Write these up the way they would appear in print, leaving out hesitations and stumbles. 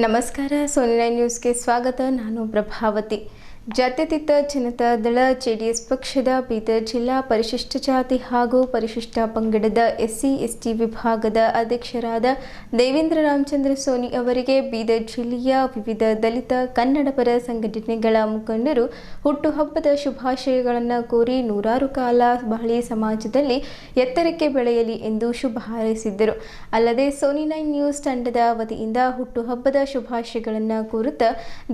ನಮಸ್ಕಾರ. ಸೋನಿ ನ್ಯೂಸ್ಗೆ ಸ್ವಾಗತ. ನಾನು ಪ್ರಭಾವತಿ. ಜಾತ್ಯತೀತ ಜನತಾ ದಳ ಜೆಡಿಎಸ್ ಪಕ್ಷದ ಬೀದರ್ ಜಿಲ್ಲಾ ಪರಿಶಿಷ್ಟ ಜಾತಿ ಹಾಗೂ ಪರಿಶಿಷ್ಟ ಪಂಗಡದ SC/ST ವಿಭಾಗದ ಅಧ್ಯಕ್ಷರಾದ ದೇವೇಂದ್ರ ರಾಮಚಂದ್ರ ಸೋನಿ ಅವರಿಗೆ ಬೀದರ್ ಜಿಲ್ಲೆಯ ವಿವಿಧ ದಲಿತ ಕನ್ನಡಪರ ಸಂಘಟನೆಗಳ ಮುಖಂಡರು ಹುಟ್ಟುಹಬ್ಬದ ಶುಭಾಶಯಗಳನ್ನು ಕೋರಿ ನೂರಾರು ಕಾಲ ಬಾಳಿ ಸಮಾಜದಲ್ಲಿ ಎತ್ತರಕ್ಕೆ ಬೆಳೆಯಲಿ ಎಂದು ಶುಭ ಹಾರೈಸಿದ್ದರು. ಅಲ್ಲದೆ ಸೋನಿ ನ್ಯೂಸ್ ತಂಡದ ವತಿಯಿಂದ ಹುಟ್ಟುಹಬ್ಬದ ಶುಭಾಶಯಗಳನ್ನು ಕೋರುತ್ತಾ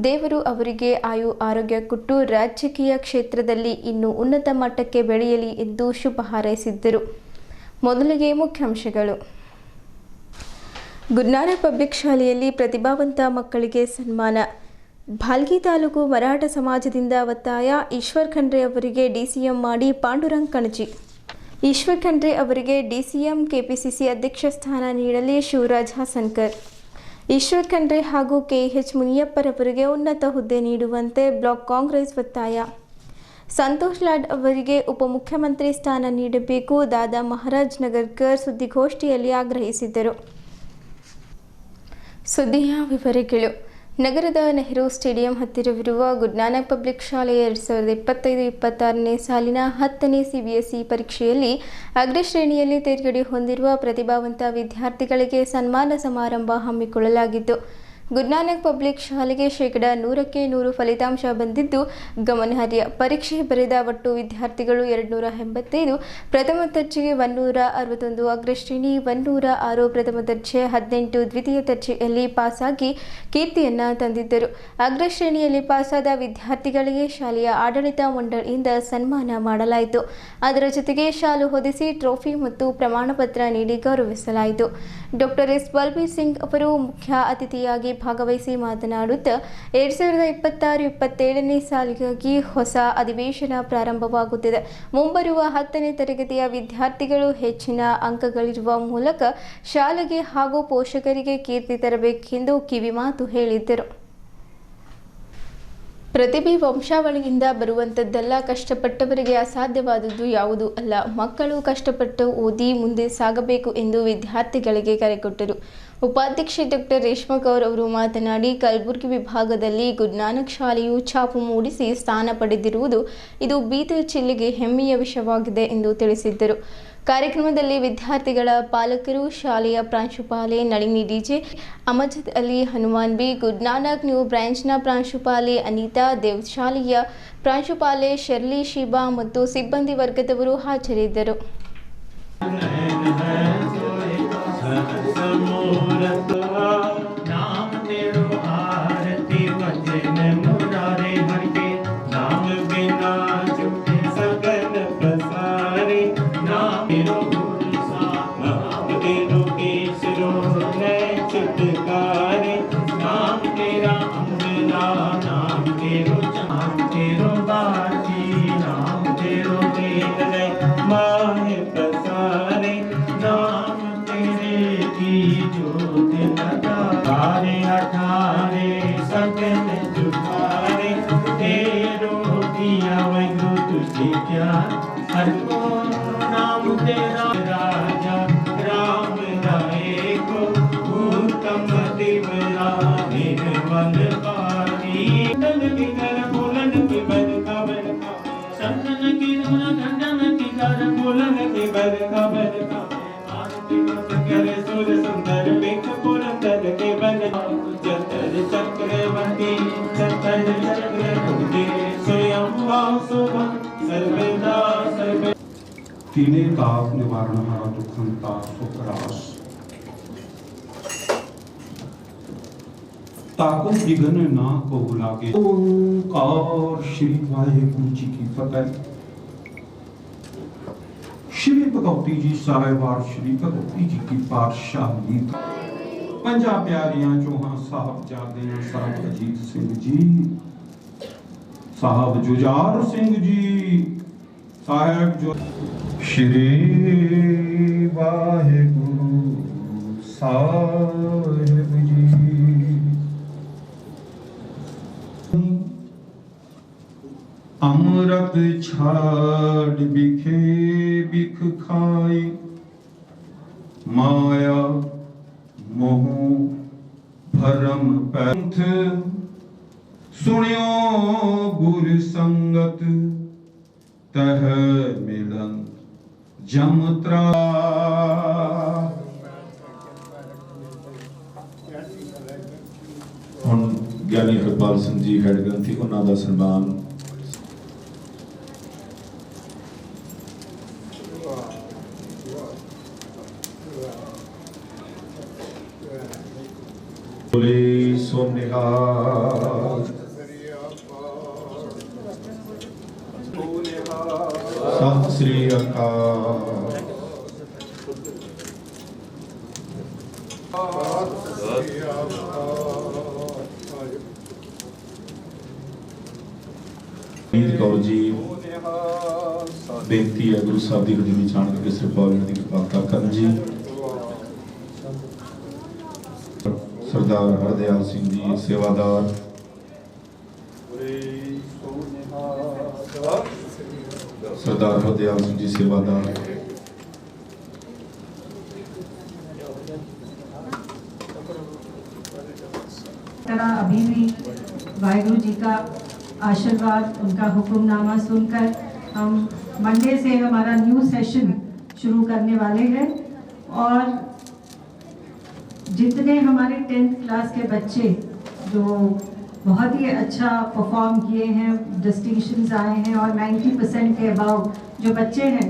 ದೇವರು ಅವರಿಗೆ ಆಯು ಆರೋಗ್ಯ ಕೊಟ್ಟು ರಾಜಕೀಯ ಕ್ಷೇತ್ರದಲ್ಲಿ ಇನ್ನೂ ಉನ್ನತ ಮಟ್ಟಕ್ಕೆ ಬೆಳೆಯಲಿ ಎಂದು ಶುಭ ಹಾರೈಸಿದ್ದರು. ಮೊದಲಿಗೆ ಮುಖ್ಯಾಂಶಗಳು. ಗುರುನಾನಕ್ ಪಬ್ಲಿಕ್ ಶಾಲೆಯಲ್ಲಿ ಪ್ರತಿಭಾವಂತ ಮಕ್ಕಳಿಗೆ ಸನ್ಮಾನ. ಭಾಲ್ಗಿ ತಾಲೂಕು ಮರಾಠ ಸಮಾಜದಿಂದ ಒತ್ತಾಯ. ಈಶ್ವರ್ ಖಂಡ್ರೆ ಅವರಿಗೆ DCM ಮಾಡಿ ಪಾಂಡುರಂಗ್ ಕಣಜಿ. ಈಶ್ವರ್ ಖಂಡ್ರೆ ಅವರಿಗೆ DCM KPCC ಅಧ್ಯಕ್ಷ ಸ್ಥಾನ ನೀಡಲಿ ಶಿವರಾಜ್ ಹಾಸನ್ಕರ್. ಈಶ್ವರ್ ಖಂಡ್ರೆ ಹಾಗೂ KH ಮುನಿಯಪ್ಪರವರಿಗೆ ಉನ್ನತ ಹುದ್ದೆ ನೀಡುವಂತೆ ಬ್ಲಾಕ್ ಕಾಂಗ್ರೆಸ್ ಒತ್ತಾಯ. ಸಂತೋಷ್ ಲಾಡ್ ಅವರಿಗೆ ಉಪಮುಖ್ಯಮಂತ್ರಿ ಸ್ಥಾನ ನೀಡಬೇಕು. ದಾದಾ ಮಹಾರಾಜ್ ನಗರ್ಕರ್ ಸುದ್ದಿಗೋಷ್ಠಿಯಲ್ಲಿ ಆಗ್ರಹಿಸಿದರು. ಸುದ್ದಿಯ ವಿವರಗಳು. ನಗರದ ನೆಹರು ಸ್ಟೇಡಿಯಂ ಹತ್ತಿರವಿರುವ ಗುರುನಾನಕ್ ಪಬ್ಲಿಕ್ ಶಾಲೆಯ 2025-26ನೇ ಸಾಲಿನ 10ನೇ CBSE ಪರೀಕ್ಷೆಯಲ್ಲಿ ಅಗ್ರಶ್ರೇಣಿಯಲ್ಲಿ ತೇರ್ಗಡೆ ಹೊಂದಿರುವ ಪ್ರತಿಭಾವಂತ ವಿದ್ಯಾರ್ಥಿಗಳಿಗೆ ಸನ್ಮಾನ ಸಮಾರಂಭ ಹಮ್ಮಿಕೊಳ್ಳಲಾಗಿತ್ತು. ಗುರುನಾನಕ್ ಪಬ್ಲಿಕ್ ಶಾಲೆಗೆ 100% 100 ಫಲಿತಾಂಶ ಬಂದಿದ್ದು ಗಮನಾರ್ಹ. ಪರೀಕ್ಷೆ ಬರೆದ ಒಟ್ಟು ವಿದ್ಯಾರ್ಥಿಗಳು 285, ಪ್ರಥಮ ದರ್ಜೆಗೆ 161, ಅಗ್ರಶ್ರೇಣಿ 106, ಪ್ರಥಮ ದರ್ಜೆ 18, ದ್ವಿತೀಯ ದರ್ಜೆಯಲ್ಲಿ ಪಾಸಾಗಿ ಕೀರ್ತಿಯನ್ನು ತಂದಿದ್ದರು. ಅಗ್ರಶ್ರೇಣಿಯಲ್ಲಿ ಪಾಸಾದ ವಿದ್ಯಾರ್ಥಿಗಳಿಗೆ ಶಾಲೆಯ ಆಡಳಿತ ಮಂಡಳಿಯಿಂದ ಸನ್ಮಾನ ಮಾಡಲಾಯಿತು. ಅದರ ಜೊತೆಗೆ ಶಾಲು ಹೊದಿಸಿ ಟ್ರೋಫಿ ಮತ್ತು ಪ್ರಮಾಣ ಪತ್ರ ನೀಡಿ ಗೌರವಿಸಲಾಯಿತು. Doctor S. ಬಲ್ಬೀರ್ ಸಿಂಗ್ ಅವರು ಮುಖ್ಯ ಅತಿಥಿಯಾಗಿ ಭಾಗವಹಿಸಿ ಮಾತನಾಡುತ್ತಾ 2026-27ನೇ ಸಾಲಿಗಾಗಿ ಹೊಸ ಅಧಿವೇಶನ ಪ್ರಾರಂಭವಾಗುತ್ತಿದೆ. ಮುಂಬರುವ 10ನೇ ತರಗತಿಯ ವಿದ್ಯಾರ್ಥಿಗಳು ಹೆಚ್ಚಿನ ಅಂಕಗಳಿರುವ ಮೂಲಕ ಶಾಲೆಗೆ ಹಾಗೂ ಪೋಷಕರಿಗೆ ಕೀರ್ತಿ ತರಬೇಕೆಂದು ಕಿವಿಮಾತು ಹೇಳಿದ್ದರು. ಪ್ರತಿಭೆ ವಂಶಾವಳಿಯಿಂದ ಬರುವಂಥದ್ದಲ್ಲ. ಕಷ್ಟಪಟ್ಟವರಿಗೆ ಅಸಾಧ್ಯವಾದದ್ದು ಯಾವುದೂ ಅಲ್ಲ. ಮಕ್ಕಳು ಕಷ್ಟಪಟ್ಟು ಓದಿ ಮುಂದೆ ಸಾಗಬೇಕು ಎಂದು ವಿದ್ಯಾರ್ಥಿಗಳಿಗೆ ಕರೆ ಕೊಟ್ಟರು. ಉಪಾಧ್ಯಕ್ಷೆ ಡಾಕ್ಟರ್ ರೇಷ್ಮಾ ಕೌರ್ ಅವರು ಮಾತನಾಡಿ, ಕಲಬುರಗಿ ವಿಭಾಗದಲ್ಲಿ ಗುರುನಾನಕ್ ಶಾಲೆಯು ಛಾಪು ಮೂಡಿಸಿ ಸ್ಥಾನ ಪಡೆದಿರುವುದು ಇದು ಬೀದರ್ ಜಿಲ್ಲೆಗೆ ಹೆಮ್ಮೆಯ ವಿಷಯವಾಗಿದೆ ಎಂದು ತಿಳಿಸಿದ್ದರು. ಕಾರ್ಯಕ್ರಮದಲ್ಲಿ ವಿದ್ಯಾರ್ಥಿಗಳ ಪಾಲಕರು, ಶಾಲೆಯ ಪ್ರಾಂಶುಪಾಲೆ Nalini DJ, Amjad Ali, Hanuman B, Guru Nanak new ಬ್ರಾಂಚ್ನ ಪ್ರಾಂಶುಪಾಲೆ ಅನಿತಾ, ದೇವಶಾಲೆಯ ಪ್ರಾಂಶುಪಾಲೆ ಶರ್ಲಿ ಶಿಬಾ ಮತ್ತು ಸಿಬ್ಬಂದಿ ವರ್ಗದವರು ಹಾಜರಿದ್ದರು. तीने ताप निवारण हरा दुखंता सुखरास ताको विघन ना को बुलाके ओंकार श्री वाहेगुरु जी की फतेह। श्री भगवती जी साहिबार श्री भगवती जी की पातशाही पंजाब प्यारियां चौहान साहब जादे साहब अजीत सिंह जी, साहब जुजार सिंह जी, साहब जो श्री वाहेगुरु साहिब जी। अमृत छाड़ बिखे बिख खाई, माया मोह भरम पंथ सुनियो गुर संगत तह मिलन जमत्रा। ਹੁਣ ਗਿਆਨੀ ਹਰਪਾਲ ਸਿੰਘ ਜੀ ਹੈਡ ਗ੍ਰੰਥੀ ਉਹਨਾਂ ਦਾ ਸਨਮਾਨ ਬੋਲੇ ਸੋ ਨਿਹਾਲ ਸਤਿ ਸ੍ਰੀ ਅਕਾਲ। मीत कौर जी बेनती है गुरु साहब की हजूरी चाणक के सिर पाल की कृपालता करन जी। सरदार हरदयाल सिंह जी सेवादार, सरदार हरदयाल सिंह जी सेवादार, अभी भी वाहिगुरु जी का आशीर्वाद, उनका हुक्मनामा सुनकर हम मंडे से हमारा न्यू सेशन शुरू करने वाले हैं। और जितने हमारे 10th क्लास के बच्चे जो बहुत ही अच्छा परफॉर्म किए हैं, डिस्टिंक्शंस आए हैं और 90% के अबाव जो बच्चे हैं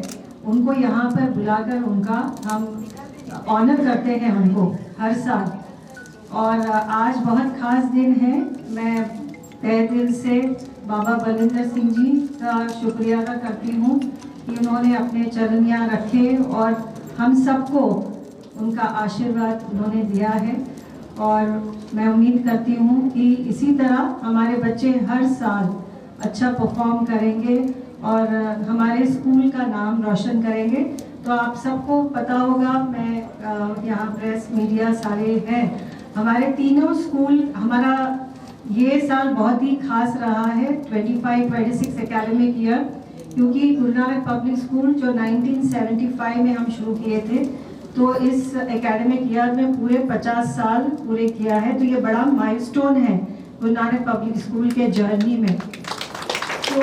उनको यहाँ पर बुलाकर उनका हम ऑनर करते हैं उनको हर साल। और आज बहुत ख़ास दिन है। मैं तहे दिल से बाबा बलिंदर सिंह जी का शुक्रिया अदा करती हूँ कि उन्होंने अपने चरण यहाँ रखे और हम सबको उनका आशीर्वाद उन्होंने दिया है। और मैं उम्मीद करती हूँ कि इसी तरह हमारे बच्चे हर साल अच्छा परफॉर्म करेंगे और हमारे स्कूल का नाम रोशन करेंगे। तो आप सबको पता होगा, मैं यहाँ प्रेस मीडिया सारे हैं, हमारे तीनों स्कूल, हमारा ये साल बहुत ही खास रहा है 25-26 एकेडमिक ईयर, क्योंकि गुरु नानक पब्लिक स्कूल जो 1975 में हम शुरू किए थे, तो इस एकेडमिक ईयर में पूरे 50 साल पूरे किया है। तो ये बड़ा माइलस्टोन है गुरु नानक पब्लिक स्कूल के जर्नी में। तो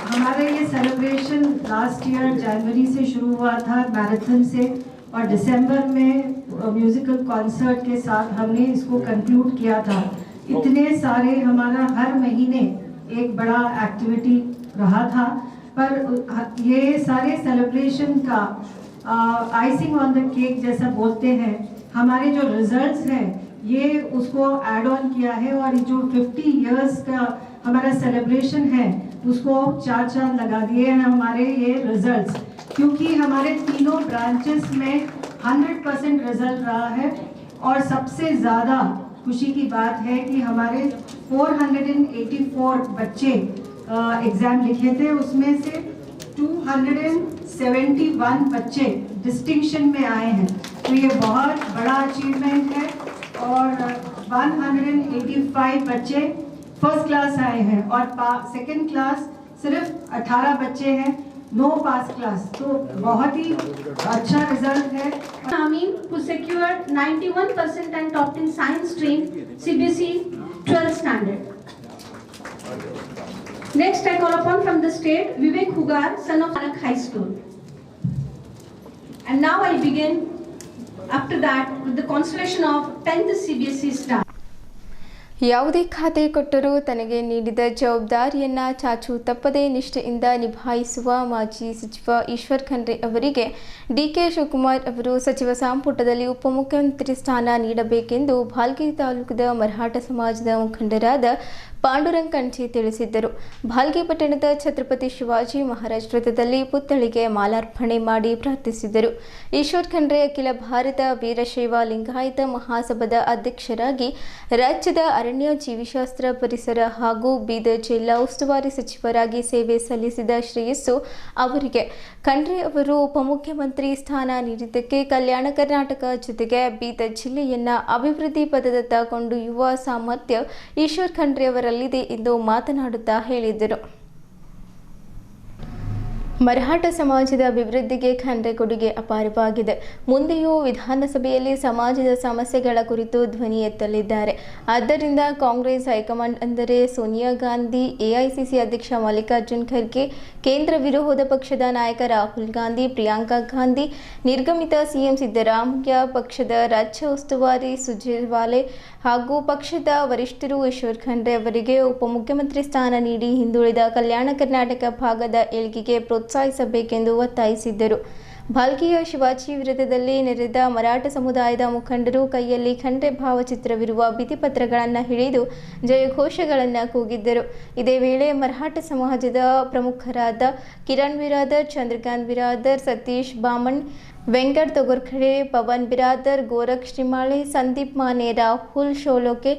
हमारे ये सेलिब्रेशन लास्ट ईयर जनवरी से शुरू हुआ था मैराथन से, और दिसंबर में म्यूजिकल कॉन्सर्ट के साथ हमने इसको कंक्लूड किया था। इतने सारे हमारा हर महीने एक बड़ा एक्टिविटी रहा था, पर ये सारे सेलिब्रेशन का आइसिंग ऑन द केक जैसा बोलते हैं, हमारे जो रिजल्ट्स हैं ये उसको ऐड ऑन किया है। और जो 50 इयर्स का हमारा सेलिब्रेशन है उसको 4 चांद लगा दिए हैं हमारे ये रिजल्ट्स, क्योंकि हमारे तीनों ब्रांचेस में 100% रिजल्ट रहा है। और सबसे ज़्यादा खुशी की बात है कि हमारे 484 बच्चे एग्ज़ाम लिखे थे, उसमें से 271 बच्चे डिस्टिंक्शन में आए हैं। तो ये बहुत बड़ा अचीवमेंट है। और 185 बच्चे फर्स्ट क्लास आए हैं और सेकंड क्लास सिर्फ 18 बच्चे हैं, नो पास क्लास। तो बहुत ही अच्छा रिजल्ट है। Amin, who secured 91% and topped in science stream CBSE 12th standard. Next, I call upon from the state Vivek Hugar, son of Nanak High School. And now I begin after that with the constellation of 10th CBSE star. ಯಾವುದೇ ಖಾತೆ ಕೊಟ್ಟರೂ ತನಗೆ ನೀಡಿದ ಜವಾಬ್ದಾರಿಯನ್ನು ಚಾಚು ತಪ್ಪದೇ ನಿಷ್ಠೆಯಿಂದ ನಿಭಾಯಿಸುವ ಮಾಜಿ ಸಚಿವ ಈಶ್ವರ್ ಖಂಡ್ರೆ ಅವರಿಗೆ ಡಿಕೆ ಶಿವಕುಮಾರ್ ಅವರು ಸಚಿವ ಸಂಪುಟದಲ್ಲಿ ಉಪಮುಖ್ಯಮಂತ್ರಿ ಸ್ಥಾನ ನೀಡಬೇಕೆಂದು ಭಾಲ್ಗಿ ತಾಲೂಕದ ಮರಾಠ ಸಮಾಜದ ಮುಖಂಡರಾದ ಪಾಂಡುರಂಗ್ ಕಂಠಿ ತಿಳಿಸಿದ್ದರು. ಭಾಲ್ಗಿ ಪಟ್ಟಣದ ಛತ್ರಪತಿ ಶಿವಾಜಿ ಮಹಾರಾಜ್ ವೃತ್ತದಲ್ಲಿ ಪುತ್ಥಳಿಗೆ ಮಾಲಾರ್ಪಣೆ ಮಾಡಿ ಪ್ರಾರ್ಥಿಸಿದರು. ಈಶ್ವರ್ ಖಂಡ್ರೆ ಅಖಿಲ ಭಾರತ ವೀರಶೈವ ಲಿಂಗಾಯತ ಮಹಾಸಭಾದ ಅಧ್ಯಕ್ಷರಾಗಿ ರಾಜ್ಯದ ಅರಣ್ಯ ಜೀವಿಶಾಸ್ತ್ರ ಪರಿಸರ ಹಾಗೂ ಬೀದರ್ ಜಿಲ್ಲಾ ಉಸ್ತುವಾರಿ ಸಚಿವರಾಗಿ ಸೇವೆ ಸಲ್ಲಿಸಿದ ಶ್ರೇಯಸ್ಸು ಅವರಿಗೆ. ಖಂಡ್ರೆ ಅವರು ಉಪಮುಖ್ಯಮಂತ್ರಿ ಸ್ಥಾನ ನೀಡಿದ್ದಕ್ಕೆ ಕಲ್ಯಾಣ ಕರ್ನಾಟಕ ಜೊತೆಗೆ ಬೀದರ್ ಜಿಲ್ಲೆಯನ್ನ ಅಭಿವೃದ್ಧಿ ಪಥದತ್ತ ಕೊಂಡೊಯ್ಯುವ ಸಾಮರ್ಥ್ಯ ಈಶ್ವರ್ ಖಂಡ್ರೆ ಅವರಲ್ಲಿದೆ ಎಂದು ಮಾತನಾಡುತ್ತಾ ಹೇಳಿದರು. ಮರಾಠ ಸಮಾಜದ ಅಭಿವೃದ್ಧಿಗೆ ಖಂಡ್ರೆ ಕೊಡುಗೆ ಅಪಾರವಾಗಿದೆ. ಮುಂದೆಯೂ ವಿಧಾನಸಭೆಯಲ್ಲಿ ಸಮಾಜದ ಸಮಸ್ಯೆಗಳ ಕುರಿತು ಧ್ವನಿ ಎತ್ತಲಿದ್ದಾರೆ. ಆದ್ದರಿಂದ ಕಾಂಗ್ರೆಸ್ ಹೈಕಮಾಂಡ್ ಅಂದರೆ ಸೋನಿಯಾ ಗಾಂಧಿ, ಎಐಸಿಸಿ ಅಧ್ಯಕ್ಷ ಮಲ್ಲಿಕಾರ್ಜುನ್ ಖರ್ಗೆ, ಕೇಂದ್ರ ವಿರೋಧ ಪಕ್ಷದ ನಾಯಕ ರಾಹುಲ್ ಗಾಂಧಿ, ಪ್ರಿಯಾಂಕಾ ಗಾಂಧಿ, ನಿರ್ಗಮಿತ ಸಿಎಂ ಸಿದ್ದರಾಮಯ್ಯ, ಪಕ್ಷದ ರಾಜ್ಯ ಉಸ್ತುವಾರಿ ಸುರ್ಜೇವಾಲೆ ಹಾಗೂ ಪಕ್ಷದ ವರಿಷ್ಠರು ಈಶ್ವರ್ ಖಂಡ್ರೆ ಅವರಿಗೆ ಉಪಮುಖ್ಯಮಂತ್ರಿ ಸ್ಥಾನ ನೀಡಿ ಹಿಂದುಳಿದ ಕಲ್ಯಾಣ ಕರ್ನಾಟಕ ಭಾಗದ ಏಳ್ಗೆಗೆ ಪ್ರೋತ್ಸಾಹಿಸಬೇಕೆಂದು ಒತ್ತಾಯಿಸಿದ್ದರು. ಭಾಲ್ಕಿಯ ಶಿವಾಜಿ ವೃತ್ತದಲ್ಲಿ ನೆರೆದ ಮರಾಠ ಸಮುದಾಯದ ಮುಖಂಡರು ಕೈಯಲ್ಲಿ ಖಂಡ್ರೆ ಭಾವಚಿತ್ರವಿರುವ ಭಿತ್ತಿಪತ್ರಗಳನ್ನು ಹಿಡಿದು ಜಯಘೋಷಗಳನ್ನು ಕೂಗಿದ್ದರು. ಇದೇ ವೇಳೆ ಮರಾಠ ಸಮಾಜದ ಪ್ರಮುಖರಾದ ಕಿರಣ್ ಬಿರಾದರ್, ಚಂದ್ರಕಾಂತ್ ಬಿರಾದರ್, ಸತೀಶ್ ಬಾಮಣ್, ವೆಂಕಟ್ ತೊಗರ್ಖಡೆ, ಪವನ್ ಬಿರಾದರ್, ಗೋರಖ್ ಶ್ರೀಮಾಳೆ, ಸಂದೀಪ್ ಮಾನೆ, ರಾಹುಲ್ ಶೋಲೋಕೆ,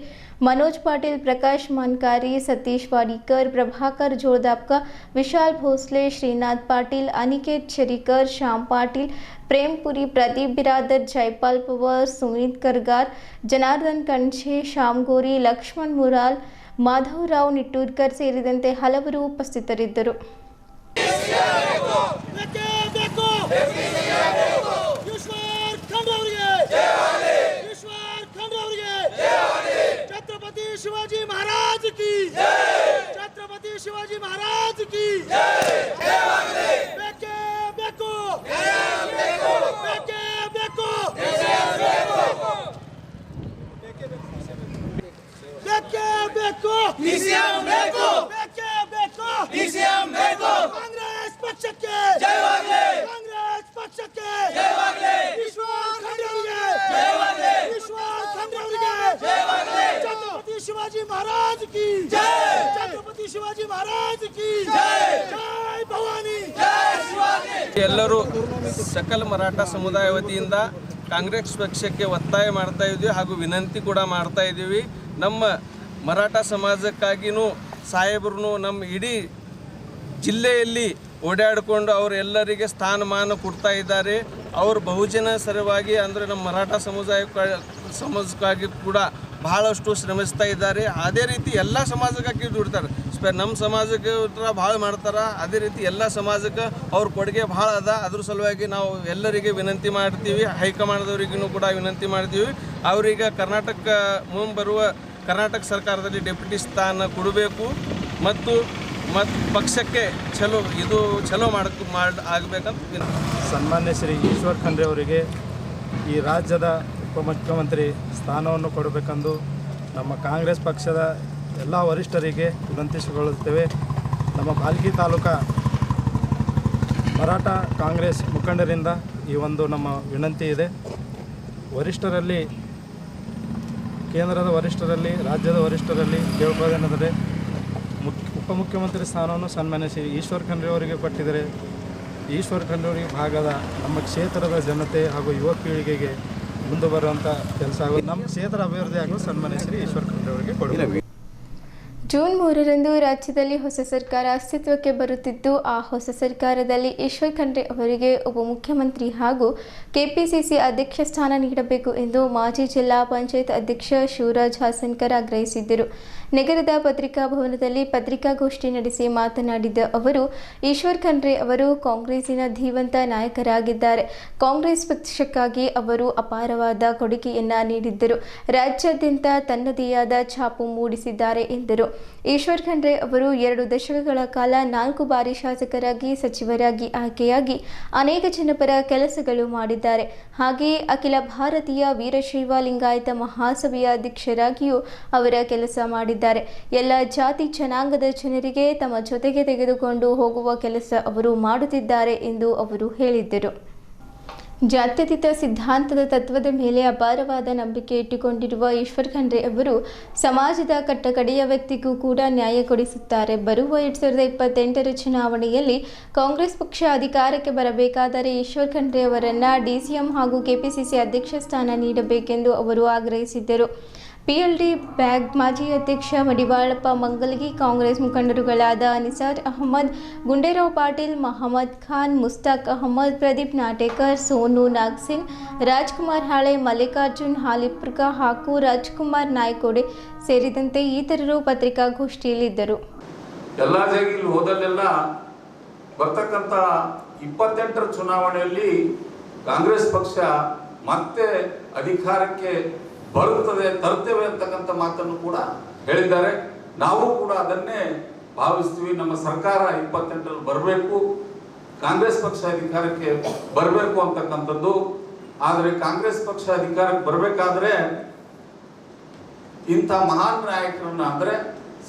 मनोज पाटिल, प्रकाश मानकारी, सतीश वाडीकर, प्रभाकर जोरदापका, विशाल भोसले, श्रीनाथ पाटिल, अनिकेत चरीकर, श्याम पाटिल, प्रेमपुरी, प्रदीप बिरादर, जयपाल पवार, सुमित करगार, जनार्दन कंछे, श्याम गोरी, लक्ष्मण मुराल, ಮಾಧವರಾವ್ ನಿಟ್ಟೂರ್ಕರ್ ಸೇರಿದಂತೆ ಹಲವರು ಉಪಸ್ಥಿತರಿದ್ದರು. छत्रपति शिवाजी महाराज की जय, छत्रपति शिवाजी महाराज की जय, बेके बेको बेको बेके बेको बेके बेको डीसीएम बेको बेके बेको डीसीएम बेको कांग्रेस पक्ष के जय वागले, कांग्रेस पक्ष के जय वागले, ईश्वर खंडे ಅವರಿಗೆ जय वागले, ईश्वर खंडे ಅವರಿಗೆ जय वागले, छत्रपति शिवाजी महाराज की जय, छत्रपति शिवाजी महाराज की जय, जय भवानी, जय शिवाजी. ಎಲ್ಲರೂ ಸಕಲ ಮರಾಠ ಸಮುದಾಯ ವತಿಯಿಂದ ಕಾಂಗ್ರೆಸ್ ಪಕ್ಷಕ್ಕೆ ಒತ್ತಾಯ ಮಾಡ್ತಾ ಇದ್ದೀವಿ ಹಾಗೂ ವಿನಂತಿ ಕೂಡ ಮಾಡ್ತಾ ಇದ್ದೀವಿ. ನಮ್ಮ ಮರಾಠ ಸಮಾಜಕ್ಕಾಗಿಯೂ ಸಾಹೇಬರು ನಮ್ಮ ಇಡೀ ಜಿಲ್ಲೆಯಲ್ಲಿ ಓಡಾಡಿಕೊಂಡು ಅವರೆಲ್ಲರಿಗೆ ಸ್ಥಾನಮಾನ ಕೊಡ್ತಾ ಇದ್ದಾರೆ. ಅವರು ಬಹುಜನ ಸರವಾಗಿ ಅಂದರೆ ನಮ್ಮ ಮರಾಠ ಸಮಾಜಕ್ಕಾಗಿ ಕೂಡ ಬಹಳಷ್ಟು ಶ್ರಮಿಸ್ತಾ ಇದ್ದಾರೆ. ಅದೇ ರೀತಿ ಎಲ್ಲ ಸಮಾಜಕ್ಕಾಗಿ ದುಡ್ತಾರೆ. ನಮ್ಮ ಸಮಾಜಕ್ಕೆ ಭಾಳ ಮಾಡ್ತಾರೆ. ಅದೇ ರೀತಿ ಎಲ್ಲ ಸಮಾಜಕ್ಕೆ ಅವ್ರ ಕೊಡುಗೆ ಭಾಳ ಅದ. ಅದ್ರ ಸಲುವಾಗಿ ನಾವು ಎಲ್ಲರಿಗೆ ವಿನಂತಿ ಮಾಡ್ತೀವಿ, ಹೈಕಮಾಂಡ್ದವ್ರಿಗೂ ಕೂಡ ವಿನಂತಿ ಮಾಡ್ತೀವಿ. ಅವರಿಗೆ ಮುಂಬರುವ ಕರ್ನಾಟಕ ಸರ್ಕಾರದಲ್ಲಿ ಡೆಪ್ಯೂಟಿ ಸ್ಥಾನ ಕೊಡಬೇಕು ಮತ್ತು ಪಕ್ಷಕ್ಕೆ ಚಲೋ ಆಗಬೇಕಂತ. ಸನ್ಮಾನ್ಯ ಶ್ರೀ ಈಶ್ವರ್ ಖಂಡ್ರೆ ಅವರಿಗೆ ಈ ರಾಜ್ಯದ ಉಪಮುಖ್ಯಮಂತ್ರಿ ಸ್ಥಾನವನ್ನು ಕೊಡಬೇಕೆಂದು ನಮ್ಮ ಕಾಂಗ್ರೆಸ್ ಪಕ್ಷದ ಎಲ್ಲ ವರಿಷ್ಠರಿಗೆ ವಿನಂತಿಸಿಕೊಳ್ಳುತ್ತೇವೆ. ನಮ್ಮ ಭಾಲ್ಕಿ ತಾಲೂಕಾ ಮರಾಠ ಕಾಂಗ್ರೆಸ್ ಮುಖಂಡರಿಂದ ಈ ಒಂದು ನಮ್ಮ ವಿನಂತಿ ಇದೆ. ವರಿಷ್ಠರಲ್ಲಿ, ಕೇಂದ್ರದ ವರಿಷ್ಠರಲ್ಲಿ, ರಾಜ್ಯದ ವರಿಷ್ಠರಲ್ಲಿ ಕೇಳ್ಕೊಳ್ಳೋದೇನೆಂದರೆ ಉಪಮುಖ್ಯಮಂತ್ರಿ ಸ್ಥಾನವನ್ನು ಸನ್ಮಾನ್ಯ ಶ್ರೀ ಈಶ್ವರ್ ಖಂಡ್ರೆ ಅವರಿಗೆ ಕೊಟ್ಟಿದ್ದಾರೆ. ಈಶ್ವರ್ ಖಂಡ್ರೆ ಅವರಿಗೆ ಭಾಗದ ನಮ್ಮ ಕ್ಷೇತ್ರದ ಜನತೆ ಹಾಗೂ ಯುವ ಪೀಳಿಗೆಗೆ ಮುಂದೆ ಬರುವಂಥ ಕೆಲಸ ಆಗೋದು, ನಮ್ಮ ಕ್ಷೇತ್ರ ಅಭಿವೃದ್ಧಿ ಆಗಲು ಸನ್ಮಾನ್ಯ ಶ್ರೀ ಈಶ್ವರ್ ಖಂಡ್ರೆ ಅವರಿಗೆ ಕೊಡಬೇಕು. ಜೂನ್ 3ರಂದು ರಾಜ್ಯದಲ್ಲಿ ಹೊಸ ಸರ್ಕಾರ ಅಸ್ತಿತ್ವಕ್ಕೆ ಬರುತ್ತಿದ್ದು, ಆ ಹೊಸ ಸರ್ಕಾರದಲ್ಲಿ ಈಶ್ವರ್ ಖಂಡ್ರೆ ಅವರಿಗೆ ಉಪಮುಖ್ಯಮಂತ್ರಿ ಹಾಗೂ ಕೆಪಿಸಿಸಿ ಅಧ್ಯಕ್ಷ ಸ್ಥಾನ ನೀಡಬೇಕು ಎಂದು ಮಾಜಿ ಜಿಲ್ಲಾ ಪಂಚಾಯತ್ ಅಧ್ಯಕ್ಷ ಶಿವರಾಜ್ ಹಾಸನ್ಕರ್ ಆಗ್ರಹಿಸಿದ್ದರು. ನಗರದ ಪತ್ರಿಕಾ ಭವನದಲ್ಲಿ ಪತ್ರಿಕಾಗೋಷ್ಠಿ ನಡೆಸಿ ಮಾತನಾಡಿದ ಅವರು, ಈಶ್ವರ್ ಖಂಡ್ರೆ ಅವರು ಕಾಂಗ್ರೆಸ್ಸಿನ ಧೀವಂತ ನಾಯಕರಾಗಿದ್ದಾರೆ. ಕಾಂಗ್ರೆಸ್ ಪಕ್ಷಕ್ಕಾಗಿ ಅವರು ಅಪಾರವಾದ ಕೊಡುಗೆಯನ್ನ ನೀಡಿದ್ದರು. ರಾಜ್ಯಾದ್ಯಂತ ತನ್ನದೇ ಆದ ಛಾಪು ಮೂಡಿಸಿದ್ದಾರೆ ಎಂದರು. ಈಶ್ವರ್ ಖಂಡ್ರೆ ಅವರು 2 ದಶಕಗಳ ಕಾಲ 4 ಬಾರಿ ಶಾಸಕರಾಗಿ, ಸಚಿವರಾಗಿ ಆಯ್ಕೆಯಾಗಿ ಅನೇಕ ಜನಪರ ಕೆಲಸಗಳು ಮಾಡಿದ್ದಾರೆ. ಹಾಗೆಯೇ ಅಖಿಲ ಭಾರತೀಯ ವೀರಶೈವ ಲಿಂಗಾಯತ ಮಹಾಸಭೆಯ ಅಧ್ಯಕ್ಷರಾಗಿಯೂ ಅವರ ಕೆಲಸ ಮಾಡಿದ್ದಾರೆ. ಎಲ್ಲ ಜಾತಿ ಜನಾಂಗದ ಜನರಿಗೆ ತಮ್ಮ ಜೊತೆಗೆ ತೆಗೆದುಕೊಂಡು ಹೋಗುವ ಕೆಲಸ ಅವರು ಮಾಡುತ್ತಿದ್ದಾರೆ ಎಂದು ಅವರು ಹೇಳಿದ್ದರು. ಜಾತ್ಯತೀತ ಸಿದ್ಧಾಂತದ ತತ್ವದ ಮೇಲೆ ಅಪಾರವಾದ ನಂಬಿಕೆ ಇಟ್ಟುಕೊಂಡಿರುವ ಈಶ್ವರ್ ಖಂಡ್ರೆ ಅವರು ಸಮಾಜದ ಕಟ್ಟಕಡೆಯ ವ್ಯಕ್ತಿಗೂ ಕೂಡ ನ್ಯಾಯ ಕೊಡಿಸುತ್ತಾರೆ. ಬರುವ 2028ರ ಚುನಾವಣೆಯಲ್ಲಿ ಕಾಂಗ್ರೆಸ್ ಪಕ್ಷ ಅಧಿಕಾರಕ್ಕೆ ಬರಬೇಕಾದರೆ ಈಶ್ವರ್ ಖಂಡ್ರೆ ಅವರನ್ನು ಡಿಸಿಎಂ ಹಾಗೂ ಕೆಪಿಸಿಸಿ ಅಧ್ಯಕ್ಷ ಸ್ಥಾನ ನೀಡಬೇಕೆಂದು ಅವರು ಆಗ್ರಹಿಸಿದ್ದರು. ಪಿಎಲ್ಡಿ ಬ್ಯಾಗ್ ಮಾಜಿ ಅಧ್ಯಕ್ಷ ಮಡಿವಾಳಪ್ಪ ಮಂಗಲ್ಗಿ, ಕಾಂಗ್ರೆಸ್ ಮುಖಂಡರುಗಳಾದ ನಿಸಾರ್ ಅಹಮದ್, ಗುಂಡೇರಾವ್ ಪಾಟೀಲ್, ಮಹಮ್ಮದ್ ಖಾನ್, ಮುಸ್ತಾಕ್ ಅಹಮದ್, ಪ್ರದೀಪ್ ನಾಟೇಕರ್, ಸೋನು ನಾಗ್ಸಿನ್, ರಾಜ್ಕುಮಾರ್ ಹಾಳೆ, ಮಲ್ಲಿಕಾರ್ಜುನ್ ಹಾಲಿಪ್ರಕ ಹಾಗೂ ರಾಜ್ಕುಮಾರ್ ನಾಯ್ಕೋಡೆ ಸೇರಿದಂತೆ ಇತರರು ಪತ್ರಿಕಾಗೋಷ್ಠಿಯಲ್ಲಿದ್ದರು. ಎಲ್ಲ ಜಾಗ ಇಲ್ಲಿ ಹೋದಲ್ಲೆಲ್ಲ ಬರ್ತಕ್ಕಂಥ 28ರ ಚುನಾವಣೆಯಲ್ಲಿ ಕಾಂಗ್ರೆಸ್ ಪಕ್ಷ ಮತ್ತೆ ಅಧಿಕಾರಕ್ಕೆ ತರ್ತೇವೆ ಅಂತಕ್ಕಂಥ ಮಾತನ್ನು ಕೂಡ ಹೇಳಿದ್ದಾರೆ. ನಾವು ಕೂಡ ಅದನ್ನೇ ಭಾವಿಸ್ತೀವಿ. ನಮ್ಮ ಸರ್ಕಾರ 28ರಲ್ಲಿ ಬರಬೇಕು, ಕಾಂಗ್ರೆಸ್ ಪಕ್ಷ ಅಧಿಕಾರಕ್ಕೆ ಬರಬೇಕು ಅಂತಕ್ಕಂಥದ್ದು. ಆದರೆ ಕಾಂಗ್ರೆಸ್ ಪಕ್ಷ ಅಧಿಕಾರಕ್ಕೆ ಬರಬೇಕಾದ್ರೆ ಇಂಥ ಮಹಾನ್ ನಾಯಕರನ್ನ, ಅಂದ್ರೆ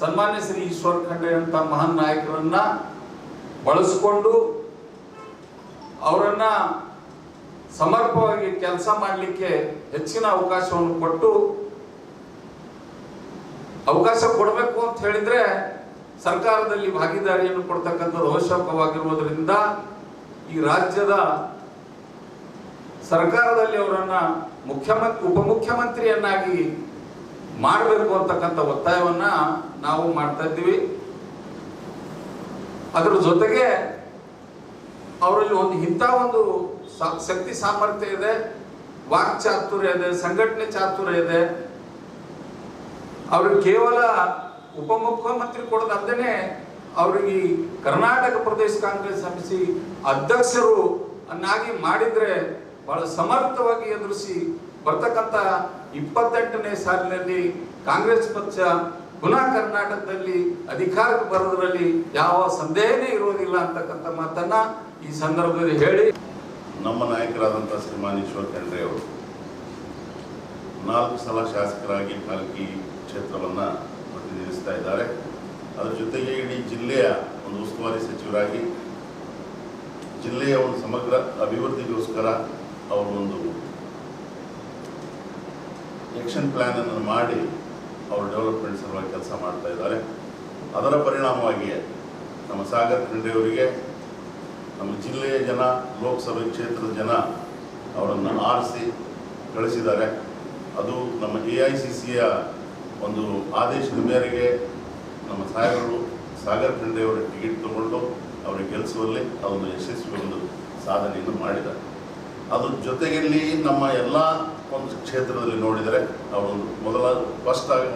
ಸನ್ಮಾನ್ಯ ಶ್ರೀ ಈಶ್ವರ್ ಖಂಡ್ರೆ ಅಂತ ಮಹಾನ್ ನಾಯಕರನ್ನ ಬಳಸಿಕೊಂಡು ಅವರನ್ನ ಸಮರ್ಪಕವಾಗಿ ಕೆಲಸ ಮಾಡಲಿಕ್ಕೆ ಹೆಚ್ಚಿನ ಅವಕಾಶವನ್ನು ಕೊಟ್ಟು, ಅವಕಾಶ ಕೊಡಬೇಕು ಅಂತ ಹೇಳಿದ್ರೆ ಸರ್ಕಾರದಲ್ಲಿ ಭಾಗಿದಾರಿಯನ್ನು ಕೊಡ್ತಕ್ಕಂಥದ್ದು ಅವಶ್ಯಕವಾಗಿರುವುದರಿಂದ ಈ ರಾಜ್ಯದ ಸರ್ಕಾರದಲ್ಲಿ ಅವರನ್ನ ಉಪಮುಖ್ಯಮಂತ್ರಿಯನ್ನಾಗಿ ಮಾಡಬೇಕು ಅಂತಕ್ಕಂಥ ಒತ್ತಾಯವನ್ನ ನಾವು ಮಾಡ್ತಾ ಇದ್ದೀವಿ. ಅದರ ಜೊತೆಗೆ ಅವರಲ್ಲಿ ಇಂಥ ಒಂದು ಶಕ್ತಿ ಸಾಮರ್ಥ್ಯ ಇದೆ, ವಾಕ್ ಚಾತುರ್ಯ ಇದೆ, ಸಂಘಟನೆ ಚಾತುರ್ಯ ಇದೆ. ಅವ್ರಿಗೆ ಕೇವಲ ಉಪಮುಖ್ಯಮಂತ್ರಿ ಕೊಡೋದಲ್ಲದೆ ಅವ್ರಿಗೆ ಕರ್ನಾಟಕ ಪ್ರದೇಶ ಕಾಂಗ್ರೆಸ್ ಸಮಿತಿ ಅಧ್ಯಕ್ಷರು ಅನ್ನಾಗಿ ಮಾಡಿದ್ರೆ ಬಹಳ ಸಮರ್ಥವಾಗಿ ಎದುರಿಸಿ ಬರ್ತಕ್ಕಂಥ 28ನೇ ಸಾಲಿನಲ್ಲಿ ಕಾಂಗ್ರೆಸ್ ಪಕ್ಷ ಪುನಃ ಕರ್ನಾಟಕದಲ್ಲಿ ಅಧಿಕಾರಕ್ಕೆ ಬರೋದ್ರಲ್ಲಿ ಯಾವ ಸಂದೇಹನೇ ಇರುವುದಿಲ್ಲ ಅಂತಕ್ಕಂಥ ಮಾತನ್ನ ಈ ಸಂದರ್ಭದಲ್ಲಿ ಹೇಳಿ, ನಮ್ಮ ನಾಯಕರಾದಂಥ ಶ್ರೀಮಾನ್ ಈಶ್ವರ್ ಖಂಡ್ರೆ ಅವರು 4 ಸಲ ಶಾಸಕರಾಗಿ ಪಾಲ್ಕಿ ಕ್ಷೇತ್ರವನ್ನು ಪ್ರತಿನಿಧಿಸ್ತಾ ಇದ್ದಾರೆ. ಅದರ ಜೊತೆಗೆ ಇಡೀ ಜಿಲ್ಲೆಯ ಒಂದು ಉಸ್ತುವಾರಿ ಸಚಿವರಾಗಿ ಜಿಲ್ಲೆಯ ಒಂದು ಸಮಗ್ರ ಅಭಿವೃದ್ಧಿಗೋಸ್ಕರ ಅವರು ಒಂದು ಆಕ್ಷನ್ ಪ್ಲಾನ್ ಅನ್ನು ಮಾಡಿ ಅವರು ಡೆವಲಪ್ಮೆಂಟ್ ಸಲುವಾಗಿ ಕೆಲಸ ಮಾಡ್ತಾ ಇದ್ದಾರೆ. ಅದರ ಪರಿಣಾಮವಾಗಿಯೇ ನಮ್ಮ ಸಾಗರ್ ಖಂಡ್ರೆ ಅವರಿಗೆ ನಮ್ಮ ಜಿಲ್ಲೆಯ ಜನ, ಲೋಕಸಭೆ ಕ್ಷೇತ್ರದ ಜನ ಅವರನ್ನು ಆರಿಸಿ ಕಳಿಸಿದ್ದಾರೆ. ಅದು ನಮ್ಮ AICCಯ ಒಂದು ಆದೇಶದ ಮೇರೆಗೆ ನಮ್ಮ ಸಾಗರ್ ಖಂಡ್ರೆ ಅವರ ಟಿಕೆಟ್ ತಗೊಂಡು ಅವರಿಗೆ ಗೆಲ್ಲಿಸುವಲ್ಲಿ ಅದೊಂದು ಯಶಸ್ವಿ ಒಂದು ಸಾಧನೆಯನ್ನು ಮಾಡಿದ್ದಾರೆ. ಅದ್ರ ಜೊತೆಯಲ್ಲಿ ನಮ್ಮ ಎಲ್ಲ ಒಂದು ಕ್ಷೇತ್ರದಲ್ಲಿ ನೋಡಿದರೆ ಅವರು ಫಸ್ಟ್ ಆಗಿ